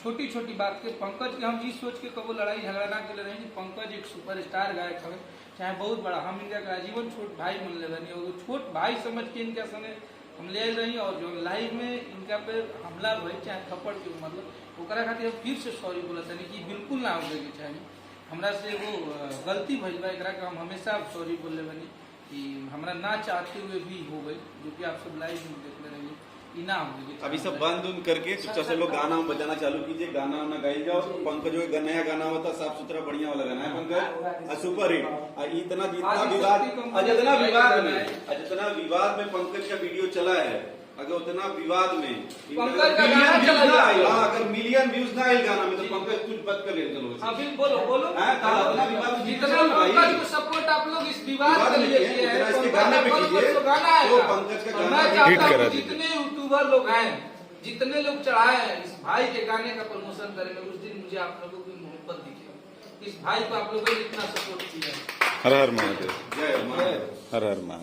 छोटी छोटी बात के पंकज के हम ई सोच के कबो लड़ाई झगड़ा ना के रहे पंकज एक सुपरस्टार गायक हवे, चाहे बहुत बड़ा, हम इनका आजीवन छोट भाई मान ले रही और छोट भाई समझ के इनका संगे हम ले रही। और जो लाइव में इनका पे हमला भई चाहे थप्पड़ के मतलब ओकरा खातिर हम फिर से सॉरी बोलत हनी कि बिल्कुल ना होवे के चाहिए, हमरा से वो गलती भइल बा, एकरा के हम हमेशा सॉरी बोल ले बनी कि हमरा ना चाहते हुए भी हो गई, जो कि आप सब लाइव में देख ले रही ना हो। अभी सब बंद उन करके चुपचाप से लोग गाना बजाना चालू कीजिए, गाना वाना गाई जाओ। पंकज जो नया गाना होता साफ सुथरा बढ़िया वाला गाना है पंकज, सुपर हिट। इतना जितना विवाद में पंकज का वीडियो चला है, अगर उतना विवाद में अगर मिलियन व्यूज ना आए गाना में तो पंकज कुछ बच कर ले चलो। बोलो बोलो जितना सपोर्ट आप लोग इस विवाद के लिए किए हैं, तो पंकज का गाना हिट करा दीजिए। जितने यूट्यूबर लोग हैं, जितने लोग चढ़ाए हैं इस भाई के गाने का प्रमोशन करेंगे, उस दिन मुझे आप लोगों की मोहब्बत दिखेगा। इस भाई को आप लोगों ने इतना सपोर्ट किया। हर हर महादेव, जय हर हर महादेव।